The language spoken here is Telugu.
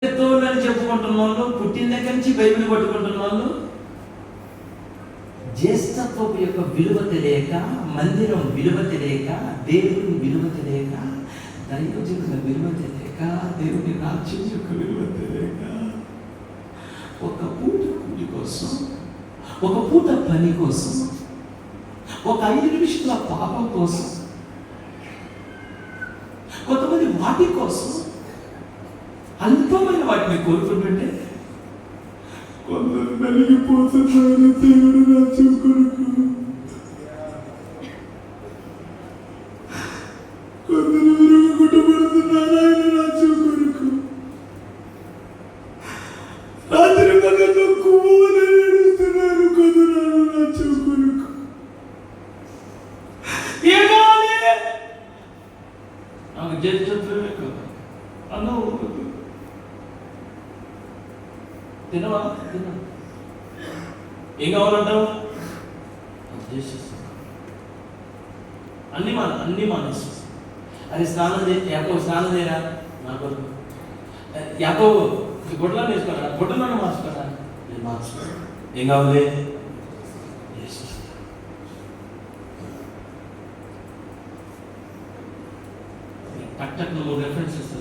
అని చెప్పుకుంటున్న వాళ్ళు, పుట్టిన దగ్గర నుంచి బైబిల్ పట్టుకుంటున్న వాళ్ళు, జ్యేష్ఠత్వపు యొక్క విలువ తెలియక, మందిరం విలువ తెలియక, దేవుని విలువ తెలియక, దైవజనుల విలువ తెలియక, దేవుని రాజ్యం యొక్క విలువ తెలియక, ఒక పూట కూలి కోసం, ఒక పూట పని కోసం, ఒక 5 నిమిషాల పాపం కోసం, కొంతమంది వాటి కోసం అల్పమైన వాటిని కోరుకుంటుంటే కొందరు నలిగిపోతున్నారు దేవుడు రాజ్యం కొరకు, కొందరు విరుగుకుంటబడుతున్నారు ఆయన రాజ్యం కొరకు. రాత్రి పగల్లో కువ్వని ఏడుస్తున్నారు కొందరు రాజ్యం కొరకు. ఏడాలి నాకు జ్యేష్ఠత్వమే కదా అన్న తినవా తిన ఏం కావాలంటావు? అన్ని మానేసి అది యాకో స్నానం చేయరా నా కొరకు, యాకో గొడ్లను వేసుకోరా, గొడ్డలను మార్చుకోరా, నేను మార్చుకో. ఏం కావాలి? టక్ 3 రెఫరెన్సెస్